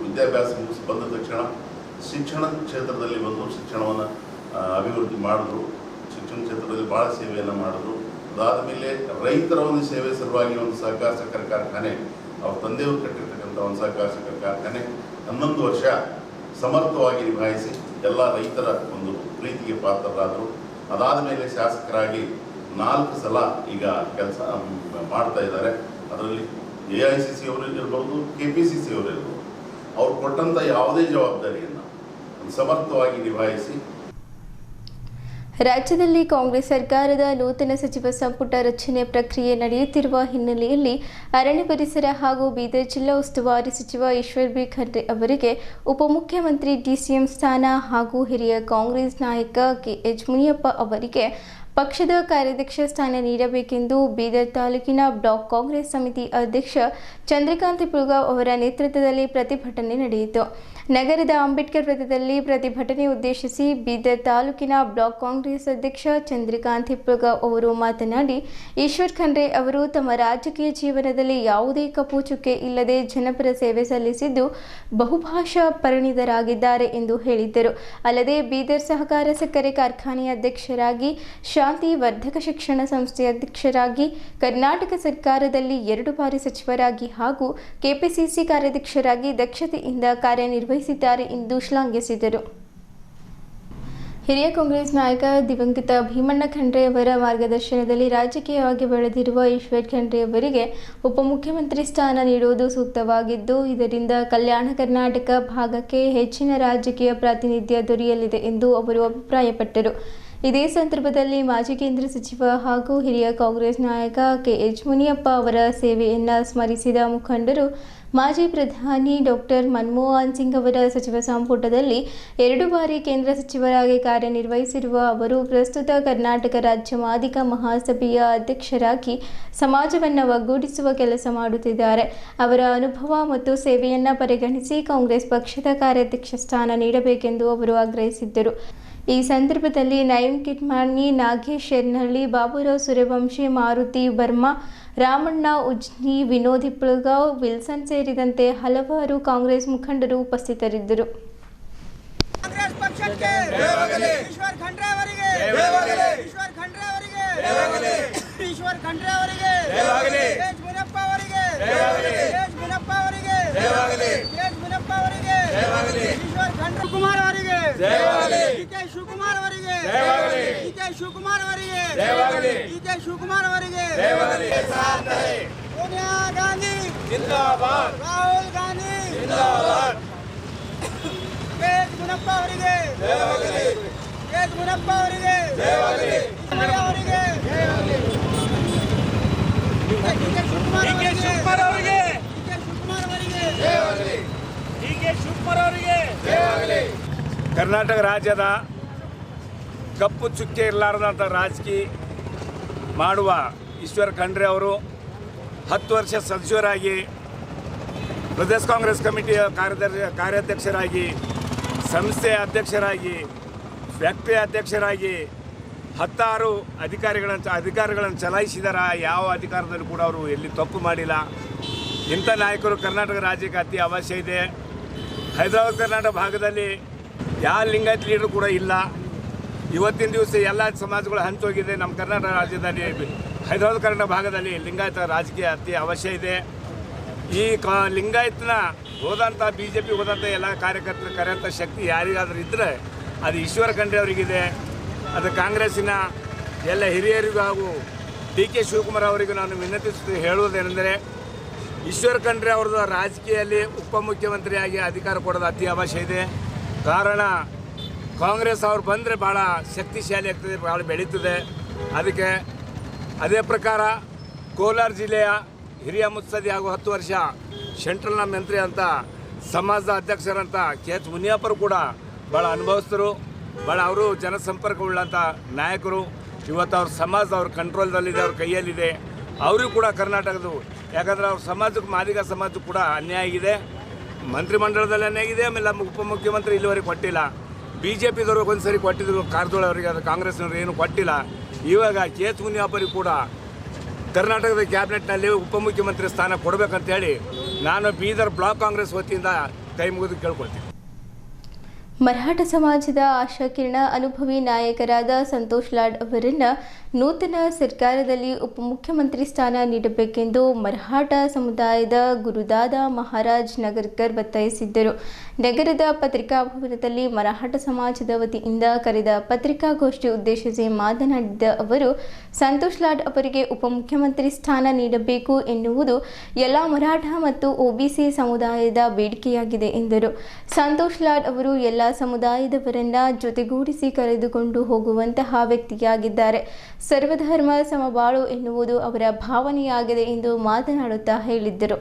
ವಿದ್ಯಾಭ್ಯಾಸ ಮುಗಿಸಿ ಬಂದ ತಕ್ಷಣ ಶಿಕ್ಷಣ ಕ್ಷೇತ್ರದಲ್ಲಿ ಬಂದು ಶಿಕ್ಷಣವನ್ನು ಅಭಿವೃದ್ಧಿ ಮಾಡಿದ್ರು. ಶಿಕ್ಷಣ ಕ್ಷೇತ್ರದಲ್ಲಿ ಭಾಳ ಸೇವೆಯನ್ನು ಮಾಡಿದ್ರು. ಅದಾದ ಮೇಲೆ ರೈತರ ಒಂದು ಸೇವೆ ಸಲುವಾಗಿ ಒಂದು ಸಹಕಾರ ಸಕ್ಕರೆ ಕಾರ್ಖಾನೆ, ಅವ್ರ ತಂದೆಯವರು ಕಟ್ಟಿರ್ತಕ್ಕಂಥ ಒಂದು ಸಹಕಾರ ಸಕ್ಕರೆ ಕಾರ್ಖಾನೆ 11 ವರ್ಷ ಸಮರ್ಥವಾಗಿ ನಿಭಾಯಿಸಿ ಎಲ್ಲ ರೈತರ ಒಂದು ಪ್ರೀತಿಗೆ ಪಾತ್ರರಾದರು. ಅದಾದ ಮೇಲೆ ಶಾಸಕರಾಗಿ 4 ಸಲ ಈಗ ಕೆಲಸ ಮಾಡ್ತಾ ಇದ್ದಾರೆ. ಅದರಲ್ಲಿ AICC ಅವರು ಇರ್ಬೋದು, KPCC ಅವರು ಇರ್ಬೋದು, ಅವ್ರು ಕೊಟ್ಟಂಥ ಯಾವುದೇ ಜವಾಬ್ದಾರಿಯನ್ನು ಸಮರ್ಥವಾಗಿ ನಿಭಾಯಿಸಿ. ರಾಜ್ಯದಲ್ಲಿ ಕಾಂಗ್ರೆಸ್ ಸರ್ಕಾರದ ನೂತನ ಸಚಿವ ಸಂಪುಟ ರಚನೆ ಪ್ರಕ್ರಿಯೆ ನಡೆಯುತ್ತಿರುವ ಹಿನ್ನೆಲೆಯಲ್ಲಿ ಅರಣ್ಯ ಪರಿಸರ ಹಾಗೂ ಬೀದರ್ ಜಿಲ್ಲಾ ಉಸ್ತುವಾರಿ ಸಚಿವ ಈಶ್ವರ್ ಬಿ ಖಂಡ್ರೆ ಅವರಿಗೆ ಉಪಮುಖ್ಯಮಂತ್ರಿ DCM ಸ್ಥಾನ ಹಾಗೂ ಹಿರಿಯ ಕಾಂಗ್ರೆಸ್ ನಾಯಕ KH ಮುನಿಯಪ್ಪ ಅವರಿಗೆ ಪಕ್ಷದ ಕಾರ್ಯಾಧ್ಯಕ್ಷ ಸ್ಥಾನ ನೀಡಬೇಕೆಂದು ಬೀದರ್ ತಾಲೂಕಿನ ಬ್ಲಾಕ್ ಕಾಂಗ್ರೆಸ್ ಸಮಿತಿ ಅಧ್ಯಕ್ಷ ಚಂದ್ರಕಾಂತ್ ಪುಳ್ಗಾವ್ ಅವರ ನೇತೃತ್ವದಲ್ಲಿ ಪ್ರತಿಭಟನೆ ನಡೆಯಿತು. ನಗರದ ಅಂಬೇಡ್ಕರ್ ವೃತ್ತದಲ್ಲಿ ಪ್ರತಿಭಟನೆ ಉದ್ದೇಶಿಸಿ ಬೀದರ್ ತಾಲೂಕಿನ ಬ್ಲಾಕ್ ಕಾಂಗ್ರೆಸ್ ಅಧ್ಯಕ್ಷ ಚಂದ್ರಕಾಂತ್ ಪುಳ್ಗಾವ್ ಅವರು ಮಾತನಾಡಿ, ಈಶ್ವರ್ ಖಂಡ್ರೆ ಅವರು ತಮ್ಮ ರಾಜಕೀಯ ಜೀವನದಲ್ಲಿ ಯಾವುದೇ ಕಪ್ಪು ಚುಕ್ಕೆ ಇಲ್ಲದೆ ಜನಪರ ಸೇವೆ ಸಲ್ಲಿಸಿದ್ದು ಬಹುಭಾಷಾ ಪರಿಣಿತರಾಗಿದ್ದಾರೆ ಎಂದು ಹೇಳಿದ್ದರು. ಅಲ್ಲದೆ ಬೀದರ್ ಸಹಕಾರ ಸಕ್ಕರೆ ಕಾರ್ಖಾನೆಯ ಅಧ್ಯಕ್ಷರಾಗಿ, ಶಾಂತಿ ವರ್ಧಕ ಶಿಕ್ಷಣ ಸಂಸ್ಥೆಯ ಅಧ್ಯಕ್ಷರಾಗಿ, ಕರ್ನಾಟಕ ಸರ್ಕಾರದಲ್ಲಿ 2 ಬಾರಿ ಸಚಿವರಾಗಿ ಹಾಗೂ KPCC ಕಾರ್ಯಾಧ್ಯಕ್ಷರಾಗಿ ದಕ್ಷತೆಯಿಂದ ಕಾರ್ಯನಿರ್ವಹಿಸಿದ್ದಾರೆ ಎಂದು ಶ್ಲಾಘಿಸಿದರು. ಹಿರಿಯ ಕಾಂಗ್ರೆಸ್ ನಾಯಕ ದಿವಂಗತ ಭೀಮಣ್ಣ ಖಂಡ್ರೆ ಅವರ ಮಾರ್ಗದರ್ಶನದಲ್ಲಿ ರಾಜಕೀಯವಾಗಿ ಬೆಳೆದಿರುವ ಈಶ್ವರ್ ಖಂಡ್ರೆ ಅವರಿಗೆ ಉಪಮುಖ್ಯಮಂತ್ರಿ ಸ್ಥಾನ ನೀಡುವುದು ಸೂಕ್ತವಾಗಿದ್ದು, ಇದರಿಂದ ಕಲ್ಯಾಣ ಕರ್ನಾಟಕ ಭಾಗಕ್ಕೆ ಹೆಚ್ಚಿನ ರಾಜಕೀಯ ಪ್ರಾತಿನಿಧ್ಯ ದೊರೆಯಲಿದೆ ಎಂದು ಅವರು ಅಭಿಪ್ರಾಯಪಟ್ಟರು. ಇದೇ ಸಂದರ್ಭದಲ್ಲಿ ಮಾಜಿ ಕೇಂದ್ರ ಸಚಿವ ಹಾಗೂ ಹಿರಿಯ ಕಾಂಗ್ರೆಸ್ ನಾಯಕ KH ಮುನಿಯಪ್ಪ ಅವರ ಸೇವೆಯನ್ನು ಸ್ಮರಿಸಿದ ಮುಖಂಡರು, ಮಾಜಿ ಪ್ರಧಾನಿ ಡಾಕ್ಟರ್ ಮನಮೋಹನ್ ಸಿಂಗ್ ಅವರ ಸಚಿವ ಸಂಪುಟದಲ್ಲಿ 2 ಬಾರಿ ಕೇಂದ್ರ ಸಚಿವರಾಗಿ ಕಾರ್ಯನಿರ್ವಹಿಸಿರುವ ಅವರು ಪ್ರಸ್ತುತ ಕರ್ನಾಟಕ ರಾಜ್ಯ ಮಾದಿಗ ಮಹಾಸಭೆಯ ಅಧ್ಯಕ್ಷರಾಗಿ ಸಮಾಜವನ್ನು ಒಗ್ಗೂಡಿಸುವ ಕೆಲಸ ಮಾಡುತ್ತಿದ್ದಾರೆ. ಅವರ ಅನುಭವ ಮತ್ತು ಸೇವೆಯನ್ನು ಪರಿಗಣಿಸಿ ಕಾಂಗ್ರೆಸ್ ಪಕ್ಷದ ಕಾರ್ಯಾಧ್ಯಕ್ಷ ಸ್ಥಾನ ನೀಡಬೇಕೆಂದು ಅವರು ಆಗ್ರಹಿಸಿದ್ದರು. ಈ ಸಂದರ್ಭದಲ್ಲಿ ನಯೀಂ ಕಿಟ್ಮಾನಿ, ನಾಗೇಶ್ ಶೆರ್ನಹಳ್ಳಿ, ಬಾಬುರಾವ್ ಸೂರ್ಯವಂಶಿ, ಮಾರುತಿ ಬರ್ಮಾ, ರಾಮಣ್ಣ ಉಜ್ನಿ, ವಿನೋದ್ ಹಿಪ್ಪಳಗಾವ್, ವಿಲ್ಸನ್ ಸೇರಿದಂತೆ ಹಲವಾರು ಕಾಂಗ್ರೆಸ್ ಮುಖಂಡರು ಉಪಸ್ಥಿತರಿದ್ದರು. ಕಾಂಗ್ರೆಸ್ ಪಕ್ಷಕ್ಕೆ ಜಯವಾಗಲಿ. ಈಶ್ವರ್ ಖಂಡ್ರೆ ಅವರಿಗೆ ಖಂಡ್ರೆ ಅವರಿಗೆ ಜಯವಾಗಲಿ. ಎಚ್ ಮುನಿಯಪ್ಪ ಅವರಿಗೆ ಜಯವಾಗಲಿ. ಎಚ್ ಮುನಿಯಪ್ಪ ಅವರಿಗೆ ಜಯವಾಗಲಿ. ಎಚ್ ಮುನಿಯಪ್ಪ ಅವರಿಗೆ ಜಯವಾಗಲಿ. ಈಶ್ವರ್ ಖಂಡ್ರೆ ಕುಮಾರ್ ಅವರಿಗೆ ಜಯವಾಗಲಿ. ಕೆ ಶಿವಕುಮಾರ್ ಅವರಿಗೆ ಜಯವಾಗಲಿ. ಕೆ ಶಿವಕುಮಾರ್ ಅವರಿಗೆ ಜಯವಾಗಲಿ. ಕೆ ಶಿವಕುಮಾರ್ ಅವರಿಗೆ ಜಯವಾಗಲಿ. ಸೋನಿಯಾ ಗಾಂಧಿ ಜಿಂದಾಬಾದ್. ರಾಹುಲ್ ಗಾಂಧಿ ಜಿಂದಾಬಾದ್. ಎಚ್ ಮುನಿಯಪ್ಪ ಅವರಿಗೆ ಜಯವಾಗಲಿ. ಎಚ್ ಮುನಿಯಪ್ಪ ಅವರಿಗೆ ಜಯವಾಗಲಿ. ಅವರಿಗೆ ಜಯವಾಗಲಿ. ಕೆ ಶಿವಕುಮಾರ್ ಅವರಿಗೆ ಶಿವಕುಮಾರ್ ಅವರಿಗೆ ಜಯವಾಗಲಿ. ಕೆ ಶಿವಕುಮಾರ್ ಅವರಿಗೆ ಜಯವಾಗಲಿ. ಕರ್ನಾಟಕ ರಾಜ್ಯದ ಕಪ್ಪು ಚುಕ್ಕೆ ಇರಲಾರದಂಥ ರಾಜಕೀಯ ಮಾಡುವ ಈಶ್ವರ್ ಖಂಡ್ರೆ ಅವರು 10 ವರ್ಷ ಸಚಿವರಾಗಿ ಪ್ರದೇಶ ಕಾಂಗ್ರೆಸ್ ಕಮಿಟಿಯ ಕಾರ್ಯಾಧ್ಯಕ್ಷರಾಗಿ ಸಂಸ್ಥೆಯ ಅಧ್ಯಕ್ಷರಾಗಿ ಫ್ಯಾಕ್ಟರಿ ಅಧ್ಯಕ್ಷರಾಗಿ 16 ಅಧಿಕಾರಿಗಳನ್ನು ಚಲಾಯಿಸಿದಾರ. ಯಾವ ಅಧಿಕಾರದಲ್ಲೂ ಕೂಡ ಅವರು ಎಲ್ಲಿ ತಪ್ಪು ಮಾಡಿಲ್ಲ. ಇಂಥ ನಾಯಕರು ಕರ್ನಾಟಕ ರಾಜ್ಯಕ್ಕೆ ಅತಿ ಅವಶ್ಯ ಇದೆ. ಹೈದರಾಬಾದ್ ಕರ್ನಾಟಕ ಭಾಗದಲ್ಲಿ ಯಾವ ಲಿಂಗಾಯತ್ ಲೀಡರ್ ಕೂಡ ಇಲ್ಲ. ಇವತ್ತಿನ ದಿವಸ ಎಲ್ಲ ಸಮಾಜಗಳು ಹಂಚೋಗಿದೆ. ನಮ್ಮ ಕರ್ನಾಟಕ ರಾಜ್ಯದಲ್ಲಿ ಹೈದರಾಬಾದ್ ಕರ್ನಾಟಕ ಭಾಗದಲ್ಲಿ ಲಿಂಗಾಯತ ರಾಜಕೀಯ ಅತಿ ಅವಶ್ಯ ಇದೆ. ಈ ಲಿಂಗಾಯತನ ಹೋದಂಥ BJP ಹೋದಂಥ ಎಲ್ಲ ಕಾರ್ಯಕರ್ತರು ಕರೆಯುವಂಥ ಶಕ್ತಿ ಯಾರಿಗಾದರೂ ಇದ್ದರೆ ಅದು ಈಶ್ವರ ಖಂಡ್ರೆ ಅವರಿಗಿದೆ. ಅದು ಕಾಂಗ್ರೆಸ್ಸಿನ ಎಲ್ಲ ಹಿರಿಯರಿಗೂ ಹಾಗೂ DK ಶಿವಕುಮಾರ್ ಅವರಿಗೂ ನಾನು ವಿನಂತಿಸುತ್ತಾ ಹೇಳುವುದೇನೆಂದರೆ, ಈಶ್ವರ ಖಂಡ್ರೆ ಅವ್ರದ್ದು ರಾಜಕೀಯದಲ್ಲಿ ಉಪಮುಖ್ಯಮಂತ್ರಿಯಾಗಿ ಅಧಿಕಾರ ಕೊಡೋದು ಅತಿ ಅವಶ್ಯ ಇದೆ. ಕಾರಣ ಕಾಂಗ್ರೆಸ್ ಅವ್ರು ಬಂದರೆ ಭಾಳ ಶಕ್ತಿಶಾಲಿ ಆಗ್ತದೆ, ಭಾಳ ಬೆಳೀತದೆ. ಅದಕ್ಕೆ ಅದೇ ಪ್ರಕಾರ ಕೋಲಾರ ಜಿಲ್ಲೆಯ ಹಿರಿಯ ಮುತ್ಸದಿ ಹಾಗೂ 10 ವರ್ಷ ಸೆಂಟ್ರಲ್ನ ಮಂತ್ರಿ ಅಂತ ಸಮಾಜದ ಅಧ್ಯಕ್ಷರಂತ KH ಮುನಿಯಪ್ಪರು ಕೂಡ ಭಾಳ ಅನುಭವಿಸ್ತರು, ಭಾಳ ಅವರು ಜನಸಂಪರ್ಕ ಉಳ್ಳಂಥ ನಾಯಕರು. ಇವತ್ತು ಅವ್ರ ಸಮಾಜ ಅವ್ರ ಕಂಟ್ರೋಲ್ದಲ್ಲಿದೆ, ಅವ್ರ ಕೈಯಲ್ಲಿದೆ. ಅವರಿಗೂ ಕೂಡ ಕರ್ನಾಟಕದ್ದು, ಯಾಕಂದರೆ ಅವ್ರ ಸಮಾಜಕ್ಕೆ ಮಾದಿಗ ಸಮಾಜಕ್ಕೆ ಕೂಡ ಅನ್ಯಾಯ ಆಗಿದೆ. ಮಂತ್ರಿಮಂಡಲದಲ್ಲಿ ಅನ್ಯಾಯ ಆಗಿದೆ. ಆಮೇಲೆ ಉಪಮುಖ್ಯಮಂತ್ರಿ ಇಲ್ಲಿವರೆಗೆ ಕೊಟ್ಟಿಲ್ಲ. BJPದವ್ರಿಗೆ ಒಂದು ಸರಿ ಕೊಟ್ಟಿದ್ರು ಕಾರಜೋಳ ಅವರಿಗೆ, ಅದು ಕಾಂಗ್ರೆಸ್ನವ್ರು ಏನು ಕೊಟ್ಟಿಲ್ಲ. ಇವಾಗ KH ಮುನಿಯಪ್ಪರಿಗೆ ಕೂಡ ಕರ್ನಾಟಕದ ಕ್ಯಾಬಿನೆಟ್ನಲ್ಲಿ ಉಪಮುಖ್ಯಮಂತ್ರಿ ಸ್ಥಾನ ಕೊಡಬೇಕಂತೇಳಿ ನಾನು ಬೀದರ್ ಬ್ಲಾಕ್ ಕಾಂಗ್ರೆಸ್ ವತಿಯಿಂದ ಕೈ ಮುಗಿದು ಕೇಳ್ಕೊಳ್ತೀನಿ. ಮರಾಠ ಸಮಾಜದ ಆಶಾಕಿರಣ ಅನುಭವಿ ನಾಯಕರಾದ ಸಂತೋಷ್ ಲಾಡ್ ಅವರನ್ನು ನೂತನ ಸರ್ಕಾರದಲ್ಲಿ ಉಪಮುಖ್ಯಮಂತ್ರಿ ಸ್ಥಾನ ನೀಡಬೇಕೆಂದು ಮರಾಠ ಸಮುದಾಯದ ಗುರುದಾದ ಮಹಾರಾಜ್ ನಗರ್ಕರ್ ಒತ್ತಾಯಿಸಿದ್ದರು. ನಗರದ ಪತ್ರಿಕಾ ಭವನದಲ್ಲಿ ಮರಾಠ ಸಮಾಜದ ವತಿಯಿಂದ ಕರೆದ ಪತ್ರಿಕಾಗೋಷ್ಠಿ ಉದ್ದೇಶಿಸಿ ಮಾತನಾಡಿದ ಅವರು, ಸಂತೋಷ್ ಲಾಡ್ ಅವರಿಗೆ ಉಪಮುಖ್ಯಮಂತ್ರಿ ಸ್ಥಾನ ನೀಡಬೇಕು ಎನ್ನುವುದು ಎಲ್ಲ ಮರಾಠ ಮತ್ತು OBC ಸಮುದಾಯದ ಬೇಡಿಕೆಯಾಗಿದೆ ಎಂದರು. ಸಂತೋಷ್ ಲಾಡ್ ಅವರು ಎಲ್ಲ ಸಮುದಾಯದವರನ್ನ ಜೊತೆಗೂಡಿಸಿ ಕರೆದುಕೊಂಡು ಹೋಗುವಂತಹ ವ್ಯಕ್ತಿಯಾಗಿದ್ದಾರೆ. ಸರ್ವಧರ್ಮ ಸಮಬಾಳು ಎನ್ನುವುದು ಅವರ ಭಾವನೆಯಾಗಿದೆ ಎಂದು ಮಾತನಾಡುತ್ತಾ ಹೇಳಿದ್ದರು.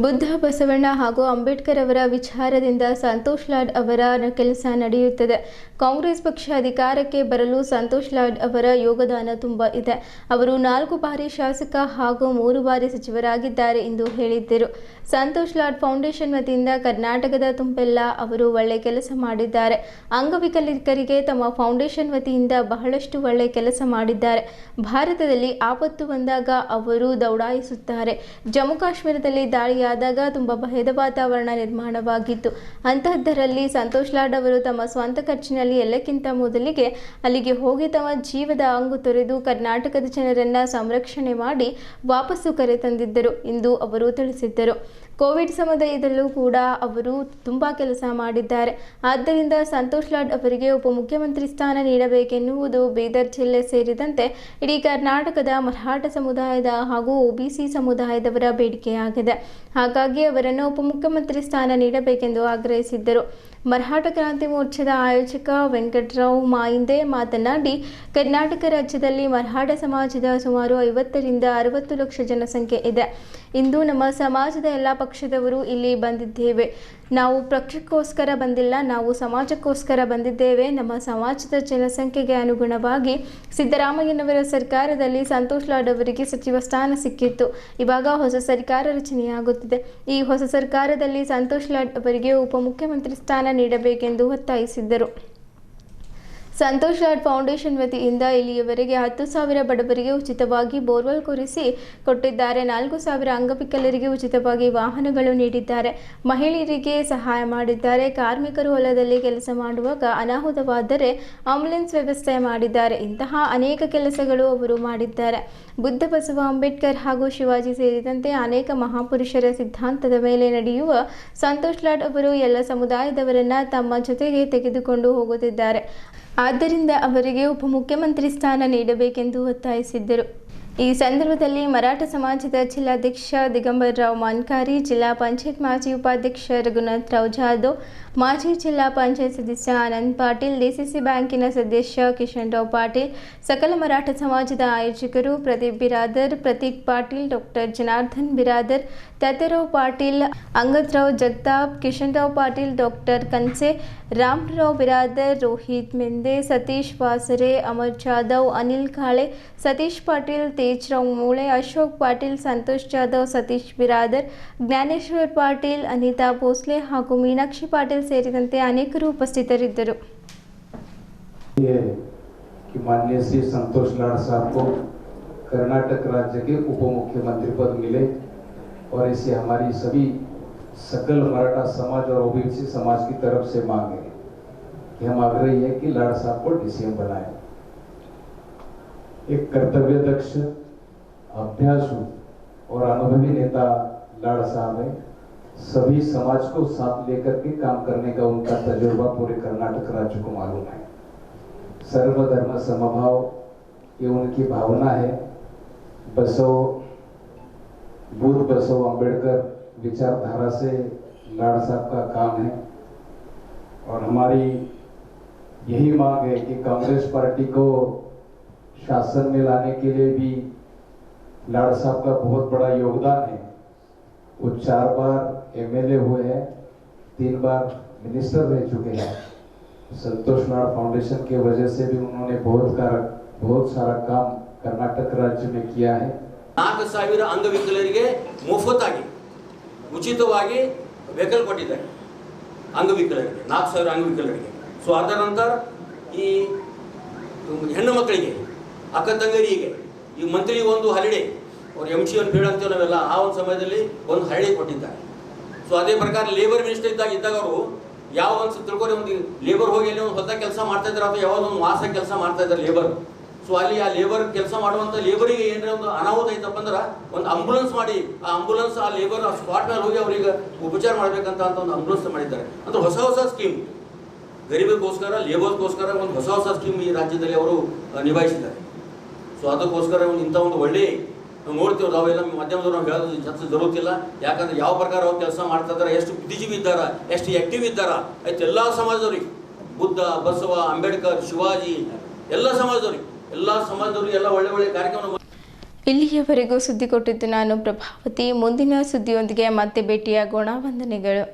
ಬುದ್ಧ ಬಸವಣ್ಣ ಹಾಗೂ ಅಂಬೇಡ್ಕರ್ ಅವರ ವಿಚಾರದಿಂದ ಸಂತೋಷ್ ಲಾಡ್ ಅವರ ಕೆಲಸ ನಡೆಯುತ್ತದೆ. ಕಾಂಗ್ರೆಸ್ ಪಕ್ಷ ಅಧಿಕಾರಕ್ಕೆ ಬರಲು ಸಂತೋಷ್ ಲಾಡ್ ಅವರ ಯೋಗದಾನ ತುಂಬ ಇದೆ. ಅವರು 4 ಬಾರಿ ಶಾಸಕ ಹಾಗೂ 3 ಬಾರಿ ಸಚಿವರಾಗಿದ್ದಾರೆ ಎಂದು ಹೇಳಿದ್ದರು. ಸಂತೋಷ್ ಲಾಡ್ ಫೌಂಡೇಶನ್ ವತಿಯಿಂದ ಕರ್ನಾಟಕದ ತುಂಬೆಲ್ಲ ಅವರು ಒಳ್ಳೆ ಕೆಲಸ ಮಾಡಿದ್ದಾರೆ. ಅಂಗವಿಕಲರಿಗೆ ತಮ್ಮ ಫೌಂಡೇಶನ್ ವತಿಯಿಂದ ಬಹಳಷ್ಟು ಒಳ್ಳೆ ಕೆಲಸ ಮಾಡಿದ್ದಾರೆ. ಭಾರತದಲ್ಲಿ ಆಪತ್ತು ಬಂದಾಗ ಅವರು ದೌಡಾಯಿಸುತ್ತಾರೆ. ಜಮ್ಮು ಕಾಶ್ಮೀರದಲ್ಲಿ ದಾಳಿಯಾದಾಗ ತುಂಬ ಭಯದ ವಾತಾವರಣ ನಿರ್ಮಾಣವಾಗಿತ್ತು. ಅಂತಹದ್ದರಲ್ಲಿ ಸಂತೋಷ್ ಲಾಡ್ ಅವರು ತಮ್ಮ ಸ್ವಂತ ಖರ್ಚಿನಲ್ಲಿ ಎಲ್ಲಕ್ಕಿಂತ ಮೊದಲಿಗೆ ಅಲ್ಲಿಗೆ ಹೋಗಿ ತಮ್ಮ ಜೀವದ ಅಂಗು ತೊರೆದು ಕರ್ನಾಟಕದ ಜನರನ್ನು ಸಂರಕ್ಷಣೆ ಮಾಡಿ ವಾಪಸ್ಸು ಕರೆತಂದಿದ್ದರು ಎಂದು ಅವರು ತಿಳಿಸಿದ್ದರು. ಕೋವಿಡ್ ಸಮಯದಲ್ಲೂ ಕೂಡ ಅವರು ತುಂಬ ಕೆಲಸ ಮಾಡಿದ್ದಾರೆ. ಆದ್ದರಿಂದ ಸಂತೋಷ್ ಲಾಡ್ ಅವರಿಗೆ ಉಪಮುಖ್ಯಮಂತ್ರಿ ಸ್ಥಾನ ನೀಡಬೇಕೆನ್ನುವುದು ಬೀದರ್ ಜಿಲ್ಲೆ ಸೇರಿದಂತೆ ಇಡೀ ಕರ್ನಾಟಕದ ಮರಾಠ ಸಮುದಾಯದ ಹಾಗೂ OBC ಸಮುದಾಯದವರ ಬೇಡಿಕೆಯಾಗಿದೆ. ಹಾಗಾಗಿ ಅವರನ್ನು ಉಪಮುಖ್ಯಮಂತ್ರಿ ಸ್ಥಾನ ನೀಡಬೇಕೆಂದು ಆಗ್ರಹಿಸಿದ್ದರು. ಮರಾಠ ಕ್ರಾಂತಿ ಮೋರ್ಚಾದ ಆಯೋಜಕ ವೆಂಕಟರಾವ್ ಮಾಯಿಂದೆ ಮಾತನಾಡಿ, ಕರ್ನಾಟಕ ರಾಜ್ಯದಲ್ಲಿ ಮರಾಠ ಸಮಾಜದ ಸುಮಾರು 50ರಿಂದ 60 ಲಕ್ಷ ಜನಸಂಖ್ಯೆ ಇದೆ. ಇಂದು ನಮ್ಮ ಸಮಾಜದ ಎಲ್ಲ ಪಕ್ಷದವರು ಇಲ್ಲಿ ಬಂದಿದ್ದೇವೆ. ನಾವು ಪಕ್ಷಕ್ಕೋಸ್ಕರ ಬಂದಿಲ್ಲ, ನಾವು ಸಮಾಜಕ್ಕೋಸ್ಕರ ಬಂದಿದ್ದೇವೆ. ನಮ್ಮ ಸಮಾಜದ ಜನಸಂಖ್ಯೆಗೆ ಅನುಗುಣವಾಗಿ ಸಿದ್ದರಾಮಯ್ಯನವರ ಸರ್ಕಾರದಲ್ಲಿ ಸಂತೋಷ್ ಲಾಡ್ ಅವರಿಗೆ ಸಚಿವ ಸ್ಥಾನ ಸಿಕ್ಕಿತ್ತು. ಇವಾಗ ಹೊಸ ಸರ್ಕಾರ ರಚನೆಯಾಗುತ್ತಿದೆ. ಈ ಹೊಸ ಸರ್ಕಾರದಲ್ಲಿ ಸಂತೋಷ್ ಲಾಡ್ ಅವರಿಗೆ ಉಪಮುಖ್ಯಮಂತ್ರಿ ಸ್ಥಾನ ನೀಡಬೇಕೆಂದು ಒತ್ತಾಯಿಸಿದ್ದರು. ಸಂತೋಷ್ ಲಾಡ್ ಫೌಂಡೇಶನ್ ವತಿಯಿಂದ ಇಲ್ಲಿಯವರೆಗೆ 10,000 ಬಡವರಿಗೆ ಉಚಿತವಾಗಿ ಬೋರ್ವೆಲ್ ಕೊರೆಸಿ ಕೊಟ್ಟಿದ್ದಾರೆ. 4,000 ಅಂಗವಿಕಲರಿಗೆ ಉಚಿತವಾಗಿ ವಾಹನಗಳು ನೀಡಿದ್ದಾರೆ. ಮಹಿಳೆಯರಿಗೆ ಸಹಾಯ ಮಾಡಿದ್ದಾರೆ. ಕಾರ್ಮಿಕರು ಹೊಲದಲ್ಲಿ ಕೆಲಸ ಮಾಡುವಾಗ ಅನಾಹುತವಾದರೆ ಆಂಬ್ಯುಲೆನ್ಸ್ ವ್ಯವಸ್ಥೆ ಮಾಡಿದ್ದಾರೆ. ಇಂತಹ ಅನೇಕ ಕೆಲಸಗಳು ಅವರು ಮಾಡಿದ್ದಾರೆ. ಬುದ್ಧ, ಬಸವ, ಅಂಬೇಡ್ಕರ್ ಹಾಗೂ ಶಿವಾಜಿ ಸೇರಿದಂತೆ ಅನೇಕ ಮಹಾಪುರುಷರ ಸಿದ್ಧಾಂತದ ಮೇಲೆ ನಡೆಯುವ ಸಂತೋಷ್ ಲಾಡ್ ಅವರು ಎಲ್ಲ ಸಮುದಾಯದವರನ್ನ ತಮ್ಮ ಜೊತೆಗೆ ತೆಗೆದುಕೊಂಡು ಹೋಗುತ್ತಿದ್ದಾರೆ. ಆದ್ದರಿಂದ ಅವರಿಗೆ ಉಪಮುಖ್ಯಮಂತ್ರಿ ಸ್ಥಾನ ನೀಡಬೇಕೆಂದು ಒತ್ತಾಯಿಸಿದ್ದರು. ಈ ಸಂದರ್ಭದಲ್ಲಿ ಮರಾಠ ಸಮಾಜದ ಜಿಲ್ಲಾಧ್ಯಕ್ಷ ದಿಗಂಬರ್ ರಾವ್ ಮಾನ್ಕಾರಿ, ಜಿಲ್ಲಾ ಪಂಚಾಯತ್ ಮಾಜಿ ಉಪಾಧ್ಯಕ್ಷ ರಘುನಾಥ್ ರಾವ್ ಜಾಧವ್, ಮಾಜಿ ಜಿಲ್ಲಾ ಪಂಚಾಯತ್ ಸದಸ್ಯ ಆನಂದ್ ಪಾಟೀಲ್, ಡಿಸಿಸಿ ಬ್ಯಾಂಕಿನ ಸದಸ್ಯ ಕಿಶನ್ ರಾವ್ ಪಾಟೀಲ್, ಸಕಲ ಮರಾಠ ಸಮಾಜದ ಆಯೋಜಕರು ಪ್ರದೀಪ್ ಬಿರಾದರ್, ಪ್ರತೀಕ್ ಪಾಟೀಲ್, ಡಾಕ್ಟರ್ ಜನಾರ್ದನ್ ಬಿರಾದರ್, ತತೆರಾವ್ ಪಾಟೀಲ್, ಅಂಗದ್ ರಾವ್ ಜಗತಾಪ್, ಕಿಶನ್ ರಾವ್ ಪಾಟೀಲ್, ಡಾಕ್ಟರ್ ಕನ್ಸೆ, ರಾಮರಾವ್ ಬಿರಾದರ್, ರೋಹಿತ್ ಮೆಂದೆ, ಸತೀಶ್ ವಾಸರೆ, ಅಮರ್ ಜಾಧವ್, ಅನಿಲ್ ಕಾಳೆ, ಸತೀಶ್ ಪಾಟೀಲ್, ತೇಜ್ರಾವ್ ಮೂಳೆ, ಅಶೋಕ್ ಪಾಟೀಲ್, ಸಂತೋಷ್ ಜಾಧವ್, ಸತೀಶ್ ಬಿರಾದರ್, ಜ್ಞಾನೇಶ್ವರ್ ಪಾಟೀಲ್, ಅನಿತಾ ಭೋಸ್ಲೆ ಹಾಗೂ ಮೀನಾಕ್ಷಿ ಪಾಟೀಲ್ ಸೇರಿದಂತೆ ಅನೇಕರು ಉಪಸ್ಥಿತರಿದ್ದರು. माननीय श्री संतोष लाड साहब को कर्नाटक राज्य के उप मुख्यमंत्री पद मिले और इसे हमारी सभी सकल मराठा समाज और ओबीसी समाज की तरफ से मांग है कि हम आग्रही है कि लाड साहब को डीसीएम बनाएं। एक कर्तव्य दक्ष, अभ्यासु और अनुभवी नेता लाड साहब है। सभी समाज को साथ लेकर के काम करने का उनका तजुर्बा पूरे कर्नाटक राज्य को मालूम है। सर्वधर्म समभाव ये उनकी भावना है। बुद्ध बसव अंबेडकर विचारधारा से लाड साहब का काम है और हमारी यही मांग है कि कांग्रेस पार्टी को शासन में लाने के लिए भी लाड साहब का बहुत बड़ा योगदान है। वो 4 बार एमएलए हुए हैं, 3 बार मिनिस्टर रह चुके हैं। संतोष लाड फाउंडेशन की वजह से भी उन्होंने बहुत सारा काम कर्नाटक राज्य में किया है। 4,000 ಅಂಗವಿಕಲರಿಗೆ ಮುಫತಾಗಿ ಉಚಿತವಾಗಿ ವೆಹಿಕಲ್ ಕೊಟ್ಟಿದ್ದಾರೆ. ಅಂಗವಿಕಲರಿಗೆ 4,000 ಅಂಗವಿಕಲರಿಗೆ. ಸೊ ಅದರ ನಂತರ ಈ ಹೆಣ್ಣು ಮಕ್ಕಳಿಗೆ, ಅಕ್ಕ ತಂಗರಿಗೆ, ಈ ಮಂತ್ಲಿ ಒಂದು ಹಾಲಿಡೇ और MCN ಪೀರಿಯಡ್ ಅಂತೀವಿ ನಾವೆಲ್ಲ, ಆ ಒಂದು ಸಮಯದಲ್ಲಿ ಒಂದು ಹಾಲಿಡೇ ಕೊಟ್ಟಿದ್ದಾರೆ. ಸೊ ಅದೇ ಪ್ರಕಾರ ಲೇಬರ್ ಮಿನಿಸ್ಟರ್ ಇದ್ದಾಗ ಅವರು ಯಾವ ಒಂದು ತಿಳ್ಕೊರಿ ಒಂದು ಲೇಬರ್ ಹೋಗಿ ಅಲ್ಲಿ ಒಂದು ಹೊಸ ಕೆಲಸ ಮಾಡ್ತಾ ಇದ್ದಾರೆ ಅಥವಾ ಯಾವುದೋ ಒಂದು ಮಾಸ ಕೆಲಸ ಮಾಡ್ತಾ ಇದ್ದಾರೆ ಲೇಬರ್. ಸೊ ಅಲ್ಲಿ ಆ ಲೇಬರ್ ಕೆಲಸ ಮಾಡುವಂಥ ಲೇಬರಿಗೆ ಏನಾರ ಒಂದು ಅನಾಹುತ ಐತಪ್ಪ ಅಂದ್ರೆ ಒಂದು ಆಂಬುಲೆನ್ಸ್ ಮಾಡಿ ಆ ಆಂಬುಲೆನ್ಸ್ ಆ ಲೇಬರ್ ಸ್ಪಾಟ್ ಮೇಲೆ ಹೋಗಿ ಅವರಿಗೆ ಉಪಚಾರ ಮಾಡಬೇಕಂತ ಒಂದು ಆಂಬುಲೆನ್ಸ್ ಮಾಡಿದ್ದಾರೆ. ಅಂದ್ರೆ ಹೊಸ ಸ್ಕೀಮ್ ಗರೀಬರಿಗೋಸ್ಕರ, ಲೇಬರ್ಗೋಸ್ಕರ ಒಂದು ಹೊಸ ಸ್ಕೀಮ್ ಈ ರಾಜ್ಯದಲ್ಲಿ ಅವರು ನಿಭಾಯಿಸಿದ್ದಾರೆ. ಸೊ ಅದಕ್ಕೋಸ್ಕರ ಒಂದು ಇಂಥ ಒಂದು ಒಳ್ಳೆ ನೋಡ್ತೀವಿ ನಾವೆಲ್ಲ ಮಾಧ್ಯಮದವ್ರು ನಾವು ಹೇಳೋದು ಜಾಸ್ತಿ ಜರುತ್ತಿಲ್ಲ. ಯಾಕಂದ್ರೆ ಯಾವ ಪ್ರಕಾರ ಅವ್ರು ಕೆಲಸ ಮಾಡ್ತಾ ಇದ್ದಾರೆ, ಎಷ್ಟು ಬುದ್ಧಿಜೀವಿ ಇದ್ದಾರ, ಎಷ್ಟು ಆಕ್ಟಿವ್ ಇದ್ದಾರ, ಆಯ್ತು ಎಲ್ಲ ಸಮಾಜದವ್ರಿಗೆ, ಬುದ್ಧ, ಬಸವ, ಅಂಬೇಡ್ಕರ್, ಶಿವಾಜಿ, ಎಲ್ಲ ಸಮಾಜದವ್ರಿಗೆ ಎಲ್ಲ ಒಳ್ಳೆ ಕಾರ್ಯಕ್ರಮ. ಇಲ್ಲಿಯವರೆಗೂ ಸುದ್ದಿ ಕೊಟ್ಟಿದ್ದು ನಾನು ಪ್ರಭಾವತಿ. ಮುಂದಿನ ಸುದ್ದಿಯೊಂದಿಗೆ ಮತ್ತೆ ಭೇಟಿಯಾಗೋಣ. ವಂದನೆಗಳು.